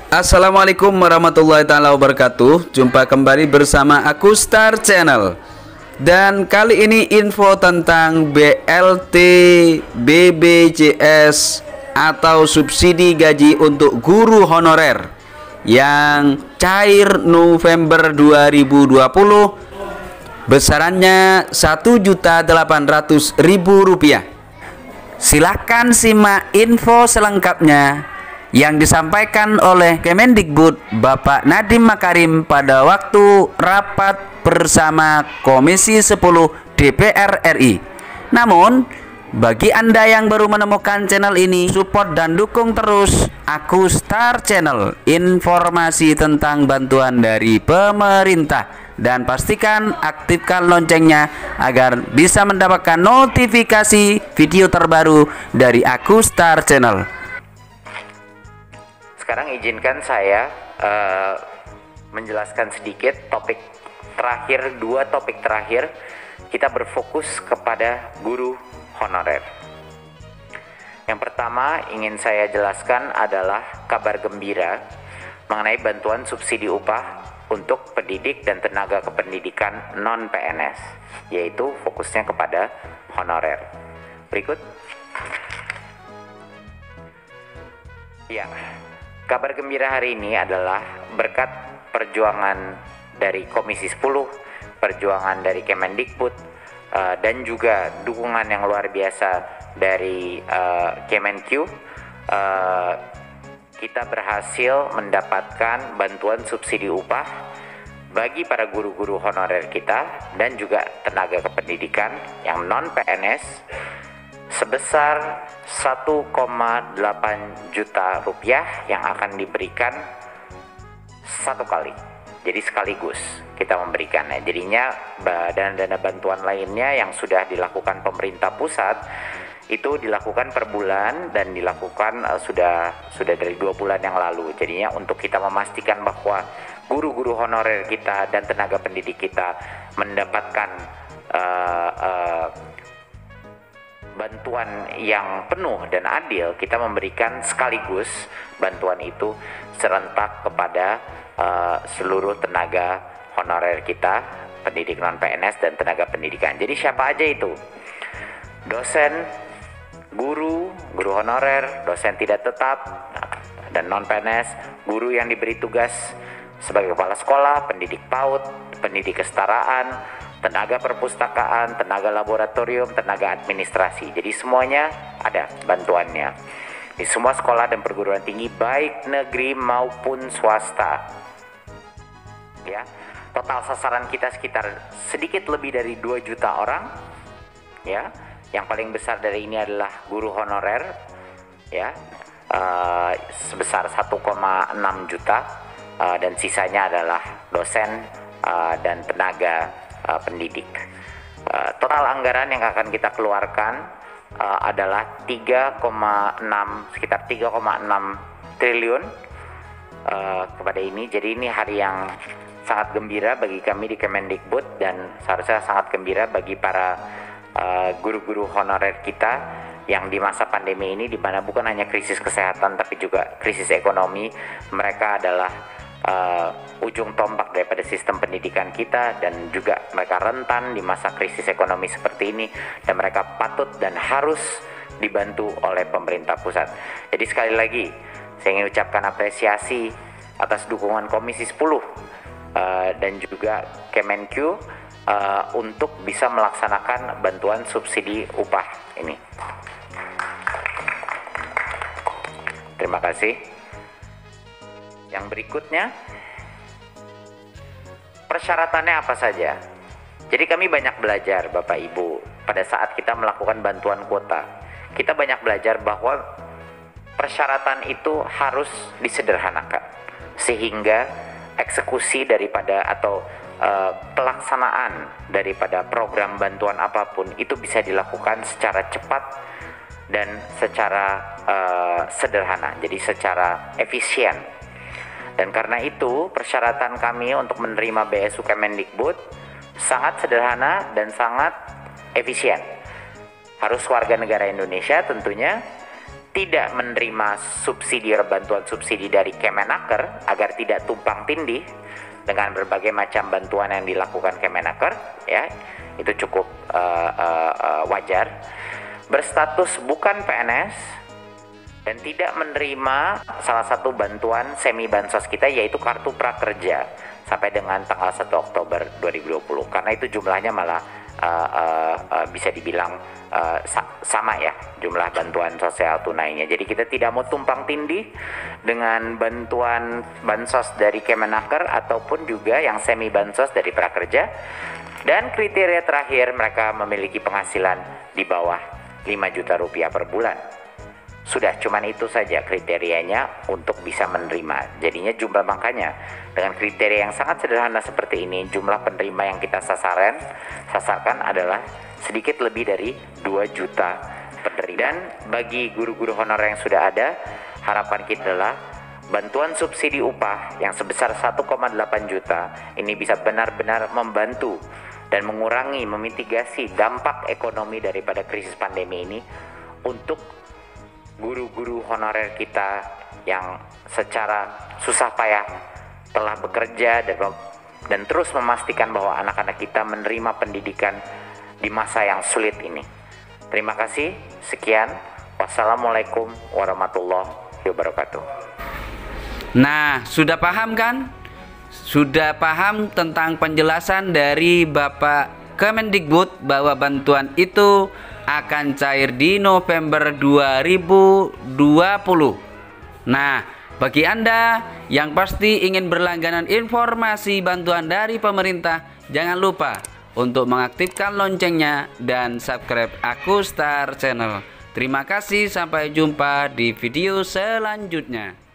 Assalamualaikum warahmatullahi taala wabarakatuh. Jumpa kembali bersama aku Star Channel. Dan kali ini info tentang BLT BPJS atau subsidi gaji untuk guru honorer yang cair November 2020, besarannya Rp1.800.000. Silahkan simak info selengkapnya yang disampaikan oleh Kemendikbud Bapak Nadiem Makarim pada waktu rapat bersama Komisi 10 DPR RI. Namun, bagi Anda yang baru menemukan channel ini, support dan dukung terus aku Star Channel, informasi tentang bantuan dari pemerintah, dan pastikan aktifkan loncengnya agar bisa mendapatkan notifikasi video terbaru dari aku Star Channel. Sekarang izinkan saya menjelaskan sedikit topik terakhir, dua topik terakhir. Kita berfokus kepada guru honorer. Yang pertama ingin saya jelaskan adalah kabar gembira mengenai bantuan subsidi upah untuk pendidik dan tenaga kependidikan non-PNS, yaitu fokusnya kepada honorer. Berikut. Ya. Kabar gembira hari ini adalah berkat perjuangan dari Komisi 10, perjuangan dari Kemendikbud, dan juga dukungan yang luar biasa dari Kemenq, kita berhasil mendapatkan bantuan subsidi upah bagi para guru-guru honorer kita dan juga tenaga kependidikan yang non-PNS sebesar 1,8 juta rupiah yang akan diberikan satu kali. Jadi sekaligus kita memberikannya. Jadinya dana bantuan lainnya yang sudah dilakukan pemerintah pusat itu dilakukan per bulan dan dilakukan sudah dari 2 bulan yang lalu. Jadinya untuk kita memastikan bahwa guru-guru honorer kita dan tenaga pendidik kita mendapatkan bantuan yang penuh dan adil, kita memberikan sekaligus bantuan itu serentak kepada seluruh tenaga honorer kita, pendidik non-PNS dan tenaga pendidikan. Jadi siapa aja itu? Dosen, guru honorer, dosen tidak tetap dan non-PNS, guru yang diberi tugas sebagai kepala sekolah, pendidik PAUD, pendidik kesetaraan, tenaga perpustakaan, tenaga laboratorium, tenaga administrasi. Jadi semuanya ada bantuannya di semua sekolah dan perguruan tinggi baik negeri maupun swasta. Ya, total sasaran kita sekitar sedikit lebih dari 2 juta orang. Ya, yang paling besar dari ini adalah guru honorer. Ya, sebesar 1,6 juta dan sisanya adalah dosen dan tenaga pendidik. Total anggaran yang akan kita keluarkan adalah sekitar 3,6 triliun kepada ini. Jadi ini hari yang sangat gembira bagi kami di Kemendikbud dan seharusnya sangat gembira bagi para guru-guru honorer kita yang di masa pandemi ini, di mana bukan hanya krisis kesehatan tapi juga krisis ekonomi, mereka adalah ujung tombak daripada sistem pendidikan kita dan juga mereka rentan di masa krisis ekonomi seperti ini dan mereka patut dan harus dibantu oleh pemerintah pusat. Jadi sekali lagi saya ingin ucapkan apresiasi atas dukungan Komisi 10 dan juga Kemenq untuk bisa melaksanakan bantuan subsidi upah ini. Terima kasih. Yang berikutnya, persyaratannya apa saja? Jadi kami banyak belajar Bapak Ibu pada saat kita melakukan bantuan kuota. Kita banyak belajar bahwa persyaratan itu harus disederhanakan sehingga eksekusi daripada atau pelaksanaan daripada program bantuan apapun itu bisa dilakukan secara cepat dan secara sederhana, jadi secara efisien. Dan karena itu persyaratan kami untuk menerima BSU Kemendikbud sangat sederhana dan sangat efisien. Harus warga negara Indonesia tentunya, tidak menerima subsidi atau bantuan subsidi dari Kemenaker agar tidak tumpang tindih dengan berbagai macam bantuan yang dilakukan Kemenaker, ya, itu cukup wajar. Berstatus bukan PNS dan tidak menerima salah satu bantuan semi bansos kita, yaitu kartu prakerja sampai dengan tanggal 1 Oktober 2020, karena itu jumlahnya malah bisa dibilang sama ya jumlah bantuan sosial tunainya. Jadi kita tidak mau tumpang tindih dengan bantuan bansos dari Kemenaker ataupun juga yang semi bansos dari prakerja. Dan kriteria terakhir, mereka memiliki penghasilan di bawah 5 juta rupiah per bulan. Sudah cuman itu saja kriterianya untuk bisa menerima. Jadinya jumlah, makanya dengan kriteria yang sangat sederhana seperti ini, jumlah penerima yang kita sasarkan adalah sedikit lebih dari 2 juta penerima. Dan bagi guru-guru honorer yang sudah ada, harapan kita adalah bantuan subsidi upah yang sebesar 1,8 juta ini bisa benar-benar membantu dan mengurangi, memitigasi dampak ekonomi daripada krisis pandemi ini untuk guru-guru honorer kita yang secara susah payah telah bekerja dan terus memastikan bahwa anak-anak kita menerima pendidikan di masa yang sulit ini. Terima kasih, sekian. Wassalamualaikum warahmatullahi wabarakatuh. Nah, sudah paham kan? Sudah paham tentang penjelasan dari Bapak Kemendikbud bahwa bantuan itu akan cair di November 2020. Nah, bagi Anda yang pasti ingin berlangganan informasi bantuan dari pemerintah, jangan lupa untuk mengaktifkan loncengnya dan subscribe Aku Star Channel. Terima kasih, sampai jumpa di video selanjutnya.